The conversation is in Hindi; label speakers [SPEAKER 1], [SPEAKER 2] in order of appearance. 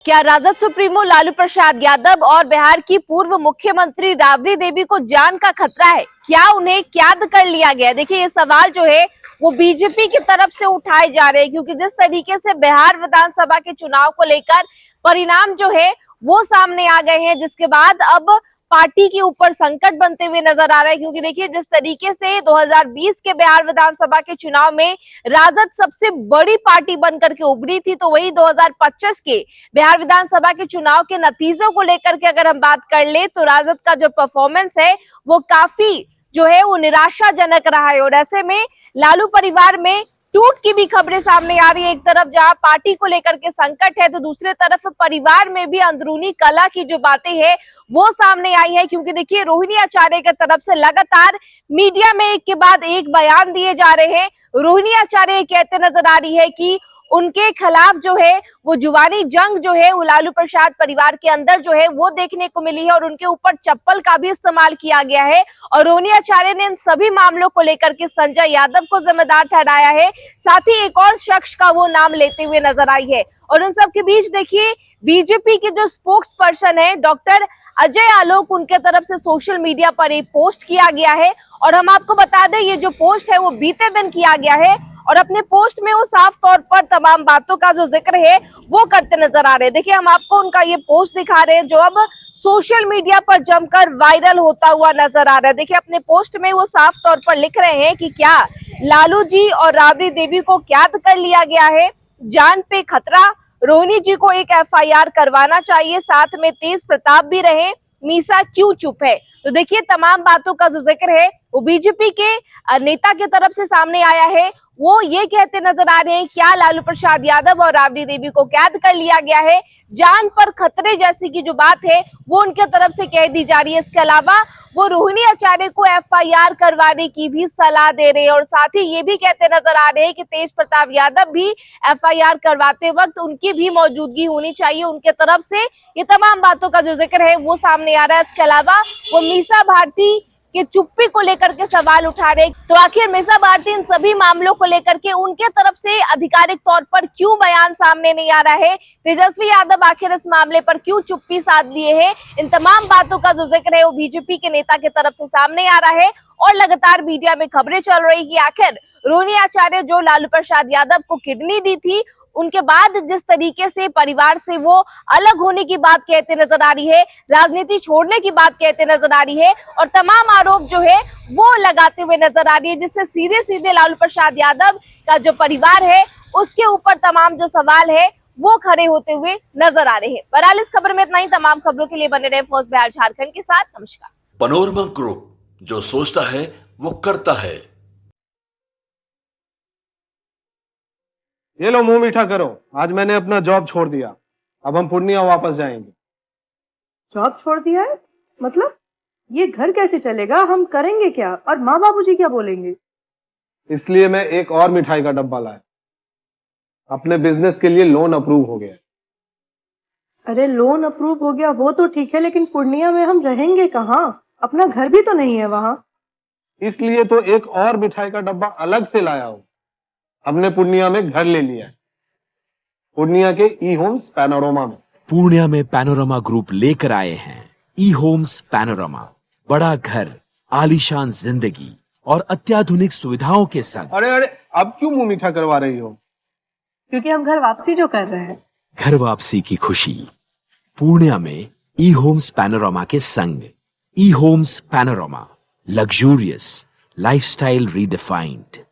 [SPEAKER 1] क्या राजद सुप्रीमो लालू प्रसाद यादव और बिहार की पूर्व मुख्यमंत्री राबड़ी देवी को जान का खतरा है? क्या उन्हें कैद कर लिया गया? देखिए, ये सवाल जो है वो बीजेपी की तरफ से उठाए जा रहे हैं, क्योंकि जिस तरीके से बिहार विधानसभा के चुनाव को लेकर परिणाम जो है वो सामने आ गए हैं, जिसके बाद अब पार्टी के ऊपर संकट बनते हुए नजर आ रहा है। क्योंकि देखिए, जिस तरीके से 2020 के बिहार विधानसभा के चुनाव में राजद सबसे बड़ी पार्टी बनकर के उभरी थी, तो वही 2025 के बिहार विधानसभा के चुनाव के नतीजों को लेकर के अगर हम बात कर ले तो राजद का जो परफॉर्मेंस है वो काफी जो है वो निराशाजनक रहा है। और ऐसे में लालू परिवार में टूट की भी खबरें सामने आ रही है। एक तरफ जहां पार्टी को लेकर के संकट है, तो दूसरे तरफ परिवार में भी अंदरूनी कला की जो बातें हैं वो सामने आई है। क्योंकि देखिए, रोहिणी आचार्य की तरफ से लगातार मीडिया में एक के बाद एक बयान दिए जा रहे हैं। रोहिणी आचार्य कहते नजर आ रही है कि उनके खिलाफ जो है वो जुबानी जंग जो है वो लालू प्रसाद परिवार के अंदर जो है वो देखने को मिली है, और उनके ऊपर चप्पल का भी इस्तेमाल किया गया है। और रोहिणी आचार्य ने इन सभी मामलों को लेकर के संजय यादव को जिम्मेदार ठहराया है। साथ ही एक और शख्स का वो नाम लेते हुए नजर आई है। और उन सब के बीच देखिए, बीजेपी के जो स्पोक्स पर्सन है डॉक्टर अजय आलोक, उनके तरफ से सोशल मीडिया पर एक पोस्ट किया गया है। और हम आपको बता दें, ये जो पोस्ट है वो बीते दिन किया गया है, और अपने पोस्ट में वो साफ तौर पर तमाम बातों का जो जिक्र है वो करते नजर आ रहे हैं। देखिए, हम आपको उनका ये पोस्ट दिखा रहे हैं जो अब सोशल मीडिया पर जमकर वायरल होता हुआ नजर आ रहा है। देखिए, अपने पोस्ट में वो साफ तौर पर लिख रहे हैं कि क्या लालू जी और राबड़ी देवी को कैद कर लिया गया है, जान पे खतरा, रोहिणी जी को एक एफआईआर करवाना चाहिए, साथ में तेज प्रताप भी रहे, मीसा क्यों चुप है। तो देखिए, तमाम बातों का जो जिक्र है वो बीजेपी के नेता की तरफ से सामने आया है। वो ये कहते नजर आ रहे हैं, क्या लालू प्रसाद यादव और राबड़ी देवी को कैद कर लिया गया है, जान पर खतरे जैसी की जो बात है वो उनके तरफ से कह दी जा रही है। इसके अलावा वो रोहिणी आचार्य को एफआईआर करवाने की भी सलाह दे रहे हैं, और साथ ही ये भी कहते नजर आ रहे हैं कि तेज प्रताप यादव भी एफआईआर करवाते वक्त उनकी भी मौजूदगी होनी चाहिए उनके तरफ से। ये तमाम बातों का जो जिक्र है वो सामने आ रहा है। इसके अलावा वो मीसा भारती के चुप्पी को लेकर के सवाल उठा रहे, तो आखिर मीसा भारती इन सभी मामलों को लेकर के उनके तरफ से आधिकारिक तौर पर क्यों बयान सामने नहीं आ रहा है, तेजस्वी यादव आखिर इस मामले पर क्यों चुप्पी साध लिए हैं, इन तमाम बातों का जो जिक्र है वो बीजेपी के नेता की तरफ से सामने आ रहा है। और लगातार मीडिया में खबरें चल रही कि आखिर रोहिणी आचार्य जो लालू प्रसाद यादव को किडनी दी थी, उनके बाद जिस तरीके से परिवार से वो अलग होने की बात कहते नजर आ रही है, राजनीति छोड़ने की बात कहते नजर आ रही है, और तमाम आरोप जो है वो लगाते हुए नजर आ रही है, जिससे सीधे सीधे लालू प्रसाद यादव का जो परिवार है उसके ऊपर तमाम जो सवाल है वो खड़े होते हुए नजर आ रहे हैं। बहरहाल इस खबर में इतना ही। तमाम खबरों के लिए बने रहे फर्स्ट बिहार झारखंड के साथ। नमस्कार।
[SPEAKER 2] पनोरमा ग्रुप, जो सोचता है वो करता है।
[SPEAKER 3] ये लो, मुंह मीठा करो। आज मैंने अपना जॉब छोड़ दिया, अब हम पूर्णिया वापस जाएंगे।
[SPEAKER 4] जॉब छोड़ दिया है? मतलब ये घर कैसे चलेगा? हम करेंगे क्या? और माँ बाबूजी क्या बोलेंगे?
[SPEAKER 3] इसलिए मैं एक और मिठाई का डब्बा लाया। अपने बिजनेस के लिए लोन अप्रूव हो गया।
[SPEAKER 4] अरे, लोन अप्रूव हो गया वो तो ठीक है, लेकिन पूर्णिया में हम रहेंगे कहाँ? अपना घर भी तो नहीं है वहां।
[SPEAKER 3] इसलिए तो एक और मिठाई का डब्बा अलग से लाया हूं। हमने पूर्णिया में घर ले लिया है, पूर्णिया के ई होम्स पैनोरमा में।
[SPEAKER 5] पूर्णिया में पैनोरमा ग्रुप लेकर आए हैं ई होम्स पैनोरमा। बड़ा घर, आलीशान जिंदगी और अत्याधुनिक सुविधाओं के संग।
[SPEAKER 3] अरे अरे, अब क्यों मुंह मीठा करवा रही हो?
[SPEAKER 4] क्योंकि हम घर वापसी जो कर रहे हैं।
[SPEAKER 5] घर वापसी की खुशी पूर्णिया में ई होम्स पैनोरमा के संग। E homes panorama, luxurious lifestyle redefined.